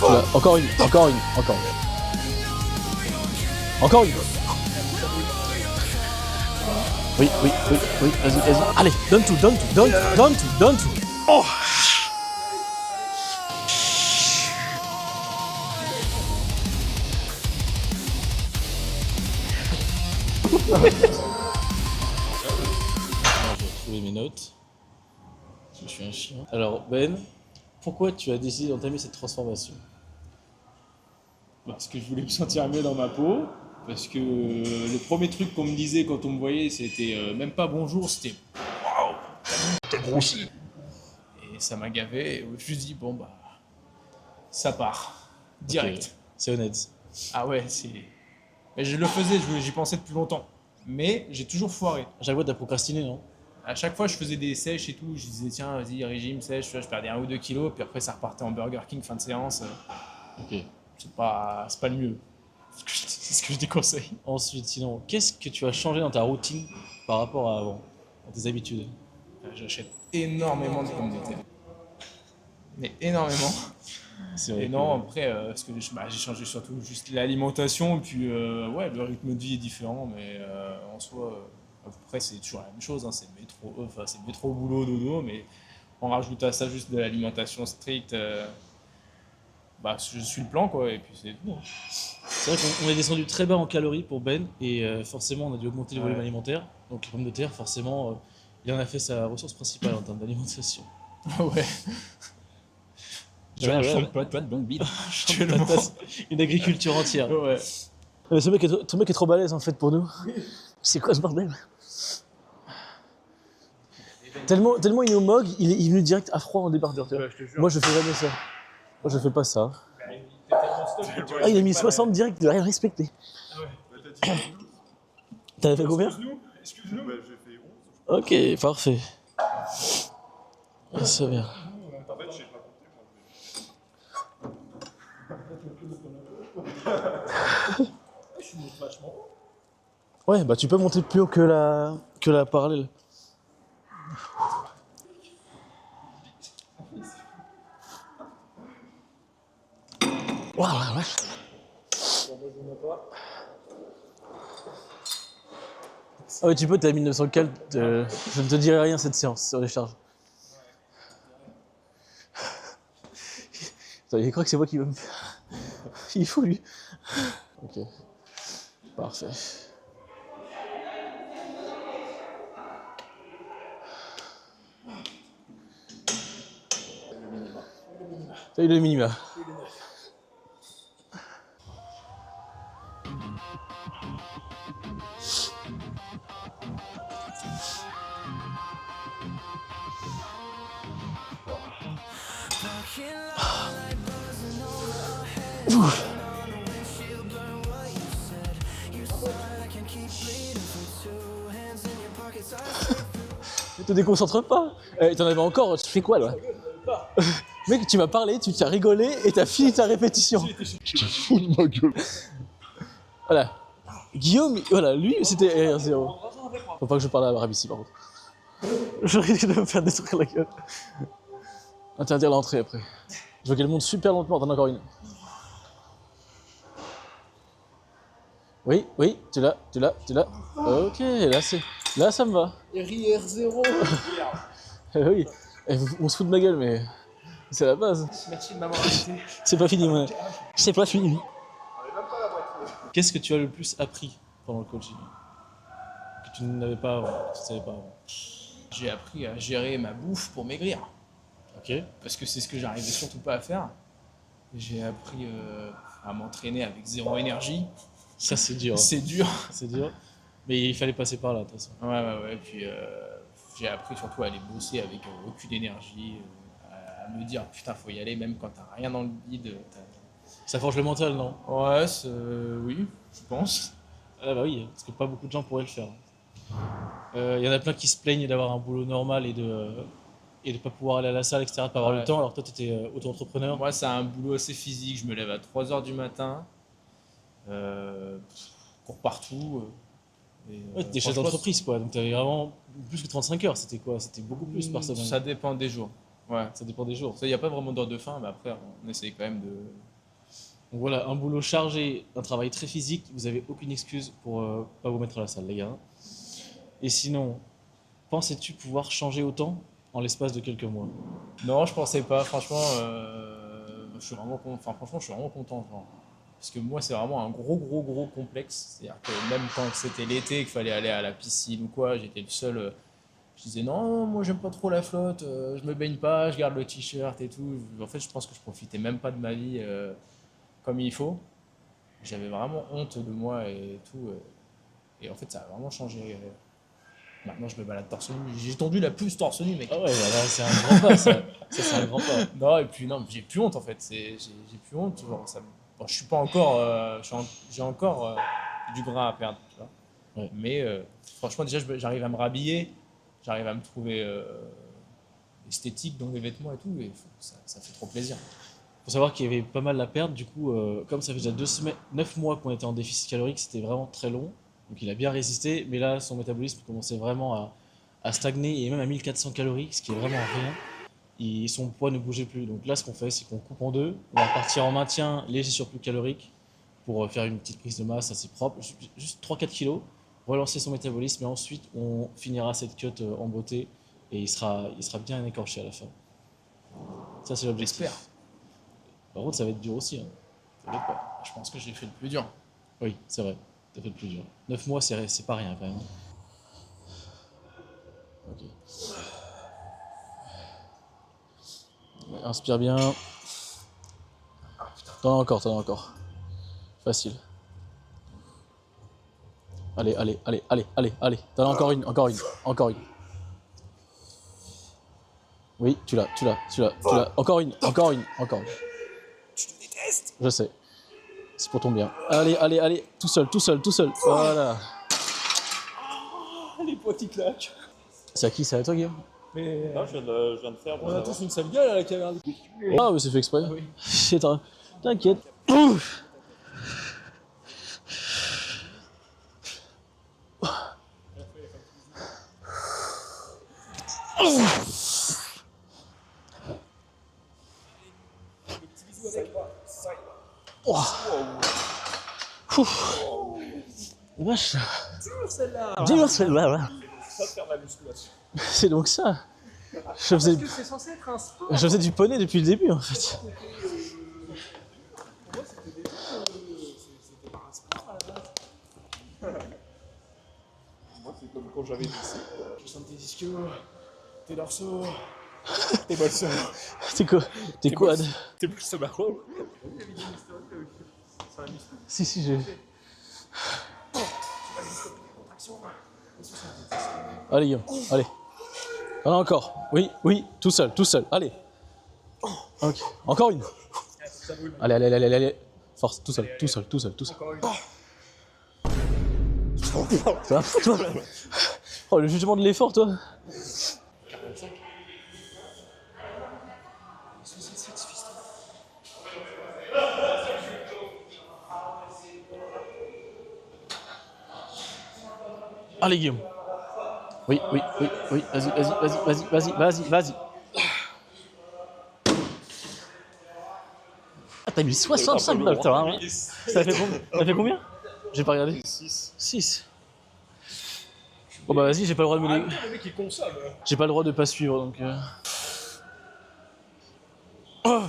Là, encore une. Encore une. Oui, vas-y. Allez, donne tout. Oh. J'ai trouvé mes notes. Je suis un chien. Alors Ben, pourquoi tu as décidé d'entamer cette transformation? Parce que je voulais me sentir mieux dans ma peau. Parce que le premier truc qu'on me disait quand on me voyait, c'était même pas bonjour, c'était waouh, t'es grossi. Et ça m'a gavé. Et je me suis dit, bon bah, ça part. Direct. Okay. C'est honnête. Ah ouais, c'est. Mais je le faisais, j'y pensais depuis longtemps. Mais j'ai toujours foiré. À chaque fois, t'as procrastiné, non? À chaque fois, je faisais des sèches et tout. Je disais, tiens, vas-y, régime, sèche. Je perdais 1 ou 2 kilos. Puis après, ça repartait en Burger King fin de séance. Ok. C'est pas le mieux. C'est ce que je déconseille. Ensuite, sinon, qu'est-ce que tu as changé dans ta routine par rapport à avant, dans tes habitudes? J'achète énormément de pommes de terre. Mais énormément. C'est vrai Et non, après, parce que j'ai changé surtout juste l'alimentation. Et puis, ouais, le rythme de vie est différent. Mais en soi, à peu près, c'est toujours la même chose. Hein, c'est le métro, boulot, dodo. Mais on rajoute à ça juste de l'alimentation stricte. Bah, je suis le plan, quoi. Et puis, c'est tout. Hein. C'est vrai qu'on est descendu très bas en calories pour Ben et forcément on a dû augmenter le volume Ouais. alimentaire. Donc les pommes de terre, forcément, il en a fait sa ressource principale en termes d'alimentation. Ouais. Tu vois, un champ de patates blanc bide. Une agriculture entière. Ouais. Ce mec est trop balèze en fait pour nous. C'est quoi ce bordel? Tellement il nous mogue, il est venu direct à froid en débardeur. Tu vois. Ouais, je te jure. Moi je fais jamais ça. Moi je fais pas ça. Ah il a mis 60 direct, il a rien respecté. T'avais fait combien? Excuse-nous. Bah, j'ai fait 11. Ok, parfait. C'est bien. En fait, j'ai pas compté moi. Ouais, bah tu peux monter plus haut que la parallèle. Waouh, la vache. Ah ouais, tu peux, t'es à 1900 cal. Je ne te dirai rien cette séance sur les charges. Attends, il croit que c'est moi qui va me faire. Il est fou lui. Ok. Parfait. T'as eu le minima. Ne te déconcentre pas. T'en avais encore, tu fais quoi là? Mec, tu m'as parlé, tu t'as rigolé et t'as fini ta répétition. Je te fous de ma gueule. Voilà. Guillaume, voilà, lui c'était R0. Faut pas que je parle à l'arabe ici par contre. Je risque de me faire détruire la gueule. Interdire l'entrée après. Je vois qu'elle monte super lentement, t'en as encore une. Oui, tu l'as. Ok, là ça me va. RIR0. Oui, on se fout de ma gueule mais c'est la base. Merci de m'avoir invité. C'est pas fini, moi. C'est pas fini. Qu'est-ce que tu as le plus appris pendant le coaching que tu n'avais pas avant, que tu ne savais pas avant? J'ai appris à gérer ma bouffe pour maigrir. Ok. Parce que c'est ce que j'arrivais surtout pas à faire. J'ai appris à m'entraîner avec zéro énergie. Ça c'est dur. C'est dur. C'est dur. Mais il fallait passer par là de toute façon. Ouais. Puis j'ai appris surtout à aller bosser avec aucune énergie. À me dire putain, faut y aller même quand t'as rien dans le bide. Ça forge le mental, non? Ouais, oui, je pense. Ah bah oui, parce que pas beaucoup de gens pourraient le faire. Il y en a plein qui se plaignent d'avoir un boulot normal et de pas pouvoir aller à la salle, etc., de pas avoir Ouais. le temps. Alors toi, tu étais auto-entrepreneur. Moi, c'est un boulot assez physique. Je me lève à 3h du matin. Cours partout. Ouais, t'étais chef d'entreprise, quoi. Donc t'avais vraiment plus que 35 heures. C'était quoi? C'était beaucoup plus par semaine. Ça dépend des jours. Ouais. Ça dépend des jours. Il n'y a pas vraiment d'heure de fin, mais après, on essaye quand même Donc voilà, un boulot chargé, un travail très physique, vous avez aucune excuse pour pas vous mettre à la salle, les gars. Et sinon, pensais-tu pouvoir changer autant en l'espace de quelques mois? Non, je pensais pas. Franchement, franchement, je suis vraiment content, genre. Parce que moi, c'est vraiment un gros complexe. C'est-à-dire que même quand c'était l'été, qu'il fallait aller à la piscine ou quoi, j'étais le seul. Je disais non, moi j'aime pas trop la flotte, je me baigne pas, je garde le t-shirt et tout. En fait, je pense que je profitais même pas de ma vie comme il faut. J'avais vraiment honte de moi et tout. Et en fait, ça a vraiment changé. Maintenant, je me balade torse nu. J'ai tendu la plus torse nu, mec. Ah ouais, voilà, c'est un grand pas, ça. Ça, c'est un grand pas. Non, et puis non, j'ai plus honte en fait. J'ai plus honte. Genre, bon, je suis pas encore. J'ai encore du gras à perdre, tu vois. Ouais. Mais franchement, déjà, j'arrive à me rhabiller. J'arrive à me trouver esthétique dans les vêtements et tout. Et ça fait trop plaisir. Faut savoir qu'il y avait pas mal à perdre, du coup, comme ça fait déjà 9 mois qu'on était en déficit calorique, c'était vraiment très long. Donc il a bien résisté, mais là, son métabolisme commençait vraiment à stagner et même à 1400 calories, ce qui est vraiment rien. Son poids ne bougeait plus. Donc là, ce qu'on fait, c'est qu'on coupe en deux. On va partir en maintien léger surplus calorique pour faire une petite prise de masse assez propre, juste 3-4 kilos, relancer son métabolisme et ensuite on finira cette cut en beauté et il sera bien écorché à la fin. Ça, c'est l'objectif. J'espère. Par contre, ça va être dur aussi. Hein. T'inquiète pas. Je pense que j'ai fait le plus dur. Oui, c'est vrai. T'as fait le plus dur. 9 mois, c'est pas rien quand même. Ok. Inspire bien. T'en as encore. Facile. Allez. T'en as encore une. Oui, tu l'as. Encore une. Je te déteste. Je sais. C'est pour ton bien. Allez. Tout seul. Voilà. Les poids qui claquent. C'est à qui? C'est à toi, Guillaume? Mais Non, je viens de faire. on a tous une sale gueule à la caverne. Ah, mais c'est fait exprès. Oui. T'inquiète. Ouf. Vache. Dur celle-là. Ouais. Ça de faire ma musculation. C'est donc ça. Je C'est censé être un sport. faisais du poney depuis le début en fait. Pour moi, c'était pas un sport à la base. Moi, c'est comme quand j'avais 17. Je sens tes ischios, tes dorsaux, tes bolsons. T'es quad. T'es plus ça marrant. Si, j'ai. Allez, Guillaume, allez. T'en as encore. Oui, tout seul. Allez. Ok, encore une. Allez. Force, tout seul. Encore une. Ça va foutre, toi. Oh, le jugement de l'effort, toi. 45. 67, ce fiston. Allez, Guillaume. Oui. Vas-y. Ah, t'as mis 65 balles, toi, hein. Ça fait combien? J'ai pas regardé. 6. Bon bah vas-y, j'ai pas le droit de me les... Le mec est consomme. J'ai pas le droit de pas suivre, donc... Oh.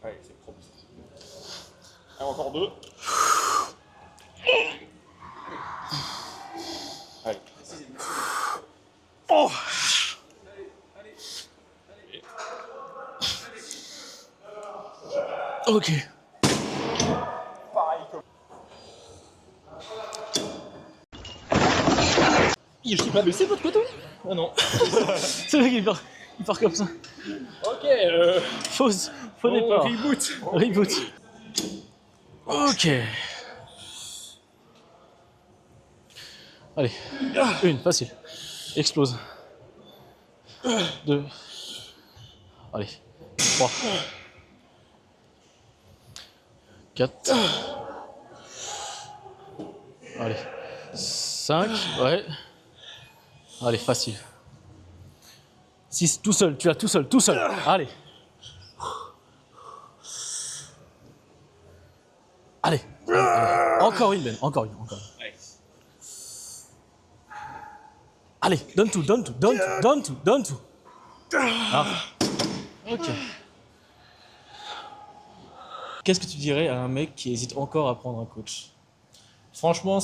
Allez, c'est trop bien. Allez, encore 2. Allez. Oh. Ok. Pareil comme. Je sais pas baissé votre couteau? Ah non. C'est vrai qu'il part comme ça. Ok. Faux départ. Reboot. Ok. Allez. Une, facile. Explose. 2. Allez. 3. 4. Allez. 5. Ouais. Allez, facile. 6, tout seul, tu l'as tout seul, Allez. Allez. Encore une, Ben, encore une. Allez, donne tout. Ah. Ok. Qu'est-ce que tu dirais à un mec qui hésite encore à prendre un coach? Franchement,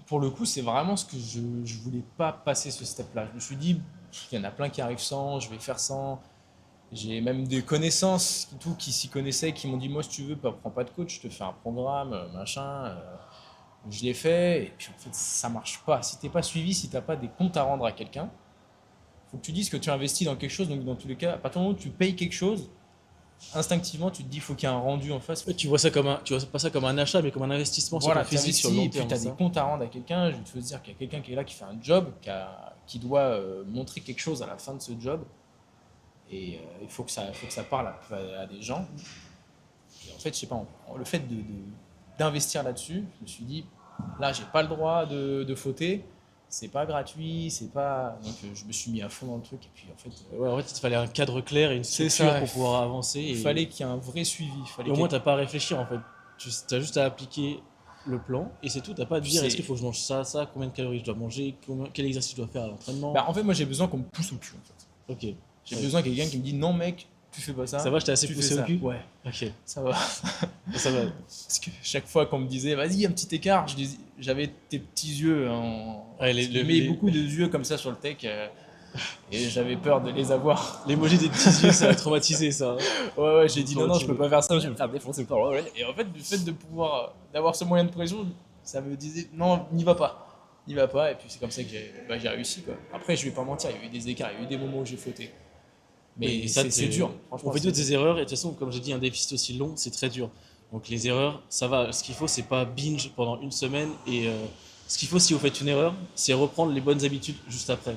pour le coup, c'est vraiment ce que je voulais pas passer ce step-là. Je me suis dit, il y en a plein qui arrivent sans, je vais faire sans. J'ai même des connaissances qui s'y connaissaient, qui m'ont dit, moi, si tu veux, prends pas de coach, je te fais un programme, machin. Je l'ai fait, et puis en fait, ça marche pas. Si t'es pas suivi, si t'as pas des comptes à rendre à quelqu'un, faut que tu dises que tu investis dans quelque chose. Donc, dans tous les cas, à partir du moment où tu payes quelque chose, instinctivement, tu te dis, il faut qu'il y ait un rendu en face. Ouais, tu vois pas ça comme un achat, mais comme un investissement Voilà, sur ton physique sur le long et puis terme. tu as des comptes à rendre à quelqu'un. Je veux te dire qu'il y a quelqu'un qui est là, qui fait un job, qui doit montrer quelque chose à la fin de ce job. Et il faut que ça parle à des gens. Et en fait, je sais pas, le fait d'investir là-dessus, je me suis dit, là, j'ai pas le droit de fauter. C'est pas gratuit, c'est pas. Donc je me suis mis à fond dans le truc. Et puis en fait, Ouais, en fait, il te fallait un cadre clair et une C'est structure ça. pour pouvoir avancer. il fallait qu'il y ait un vrai suivi. Et au moins, t'as pas à réfléchir en fait. Tu as juste à appliquer le plan et c'est tout. T'as pas à te dire C'est- est-ce qu'il faut que je mange ça, combien de calories je dois manger, quel exercice je dois faire à l'entraînement. Bah, en fait, moi, j'ai besoin qu'on me pousse au cul. En fait. Ok. J'ai Ouais. besoin de quelqu'un qui me dit non, mec, tu fais pas ça. Ça va, je t'ai assez tu poussé fais au ça. cul. Ouais, Ok. ça va. Ça va. Parce que chaque fois qu'on me disait, vas-y, un petit écart, j'avais tes petits yeux Ouais, je mets beaucoup de yeux comme ça sur le tech et j'avais peur de les avoir. L'emoji des petits yeux, ça a traumatisé ça. Ouais, j'ai dit non, Traumatisé. je peux pas faire ça, je vais me faire défoncer par le relais. Et en fait, le fait d'avoir ce moyen de pression, ça me disait, non, n'y va pas. N'y va pas, et puis c'est comme ça que j'ai réussi, quoi. Après, je vais pas mentir, il y a eu des écarts, il y a eu des moments où j'ai fauté. Mais Oui, ça, c'est dur. On fait toutes des erreurs et de toute façon, comme j'ai dit, un déficit aussi long, c'est très dur. Donc les erreurs, ça va. Ce qu'il faut, c'est pas binge pendant une semaine. Et ce qu'il faut, si vous faites une erreur, c'est reprendre les bonnes habitudes juste après.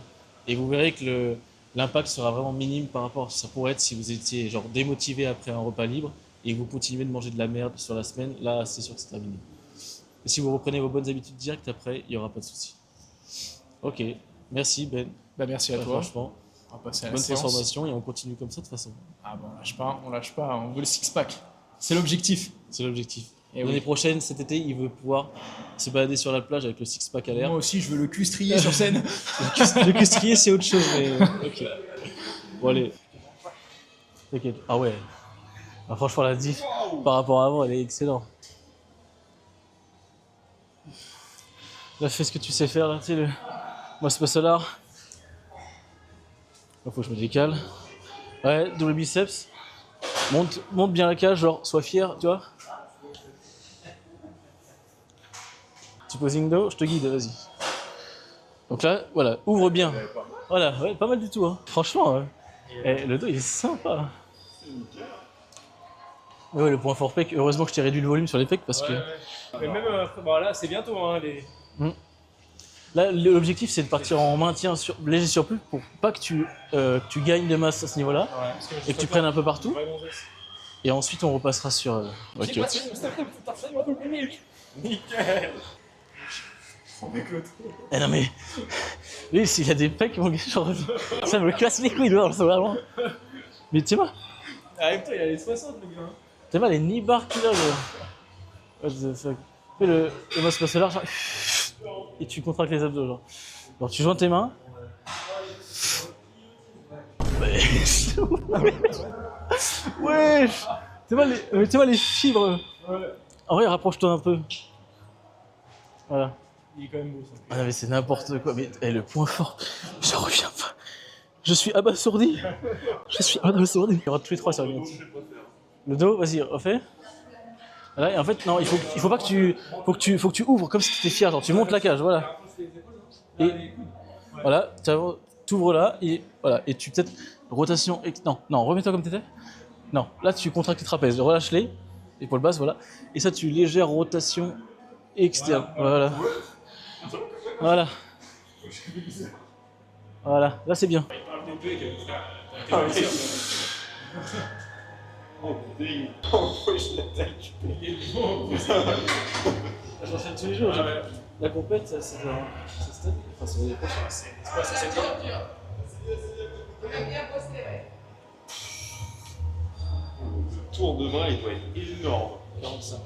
Et vous verrez que l'impact sera vraiment minime par rapport à ce que ça pourrait être si vous étiez genre démotivé après un repas libre et que vous continuez de manger de la merde sur la semaine. Là, c'est sûr que c'est terminé. Et si vous reprenez vos bonnes habitudes direct après, il n'y aura pas de souci. Ok, merci Ben. Bah, merci à toi. Franchement, On va passer à la bonne séance. transformation et on continue comme ça de toute façon. Ah bon, on lâche pas, on veut le six-pack. C'est l'objectif. C'est l'objectif. Et L'année oui. prochaine, cet été, il veut pouvoir se balader sur la plage avec le six-pack à l'air. Moi aussi, je veux le cul strié sur scène. Le custrier, c'est autre chose, mais ok. Bon, allez. T'inquiète. Ah ouais. Ah, franchement, la diff par rapport à avant, elle est excellente. Là, fais ce que tu sais faire, là, tu sais, moi, c'est pas solar. Il faut que je me décale. Ouais, double biceps. Monte bien la cage, genre, sois fier, tu vois. Petit posing dos, je te guide, vas-y. Donc là, voilà, ouvre bien. Voilà, ouais, pas mal du tout, hein. Franchement, ouais. Eh, le dos, il est sympa. Mais ouais, le point fort pec, heureusement que je t'ai réduit le volume sur les pecs parce que... Mais même là, c'est bientôt. Hein, Là, l'objectif, c'est de partir en maintien léger surplus pour pas que tu gagnes de masse à ce niveau-là et que tu prennes un peu partout. Et ensuite, on repassera sur... Ok. Nickel. Eh non mais... Lui, s'il a des pecs, mon gars, genre... Ça me casse les couilles, dehors, vraiment. Mais tu sais pas, Avec toi, il a les 60, le gars. t'as pas les knee bars qu'il a, gros. What the fuck. Fais le muscle solar, genre... Et tu contractes les abdos, genre. Alors tu joins tes mains. Wesh. T'es mal les fibres. En vrai, rapproche-toi un peu. Voilà. Il est quand même beau, ça. Ah non mais c'est n'importe quoi. Mais le point fort, je reviens pas. Je suis abasourdi. Je suis abasourdi. Il y aura tous les trois sur le mien. Le dos, vas-y, refais. Voilà, et en fait, non, il faut pas que tu... Faut que tu ouvres comme si tu étais fier, genre tu montes la cage, voilà. Et voilà, t'ouvres là, et voilà, et tu peut-être... Rotation... Non, remets-toi comme t'étais. Non, là tu contractes les trapèzes, relâche-les, épaule basse, voilà. Et ça, tu légère rotation externe, voilà. Voilà. Voilà, là c'est bien. J'enchaîne tous les jours. La compète, c'est stade. Enfin, c'est l'année prochaine. C'est quoi, c'est 7 ans? Le tour de bras, il doit être énorme. 45.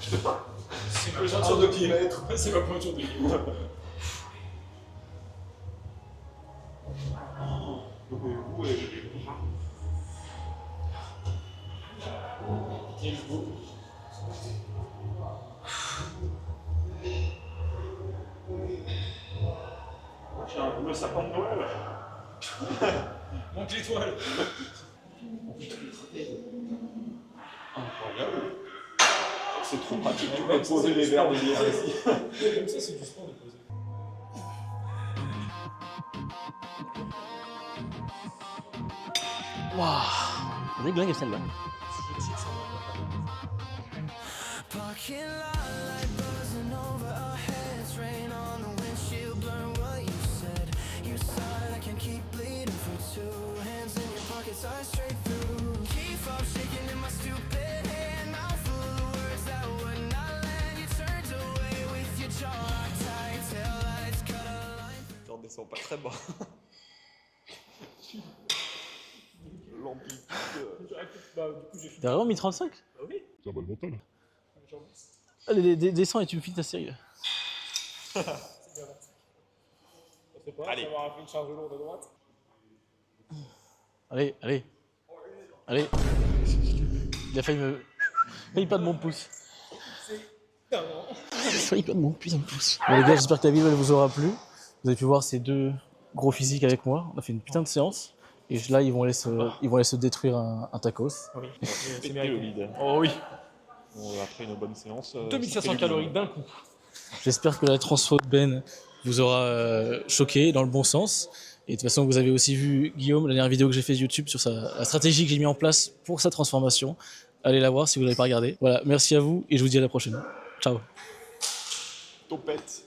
C'est ma pointure de kilomètre. C'est ma pointure de kilomètre. Tiens, le sapin de Noël. Manque l'étoile. Incroyable. C'est trop pratique, tu peux poser les verres de bière ici. Comme ça, c'est du sport de poser. Waouh, on est dingue celle-là. Parking lot light buzzing over our heads, rain on the windshield, blur what you said. Your side I can keep bleeding for two. Hands in your pockets, eyes straight through. Keep up shaking in my stupid hand, mouth full of words that would not land. You turned away with your jaw locked tight, tail lights cut a line. T'en descends pas très bas. L'amplitude. Bah, du coup, j'ai fini. T'as vraiment mis 35? Bah oui. C'est un bon mental. Allez, descends et tu me files ta série. C'est bien 25. On sait pas, Allez. ça va avoir fait une charge lourde à droite. Allez, allez. Allez. Il a failli me... Failli pas de mon pouce. Il a failli pas de mon putain de pouce. Bon les gars, j'espère que la vidéo elle vous aura plu. Vous avez pu voir ces deux gros physiques avec moi. On a fait une putain de séance. Et là, ils vont aller se détruire un tacos. Oui. C'est bien le lead. Oh oui. Après une bonne séance. 2500 calories d'un coup. J'espère que la transfo de Ben vous aura choqué dans le bon sens. Et de toute façon, vous avez aussi vu Guillaume, la dernière vidéo que j'ai fait YouTube sur la stratégie que j'ai mis en place pour sa transformation. Allez la voir si vous ne l'avez pas regardée. Voilà, merci à vous et je vous dis à la prochaine. Ciao. Topette.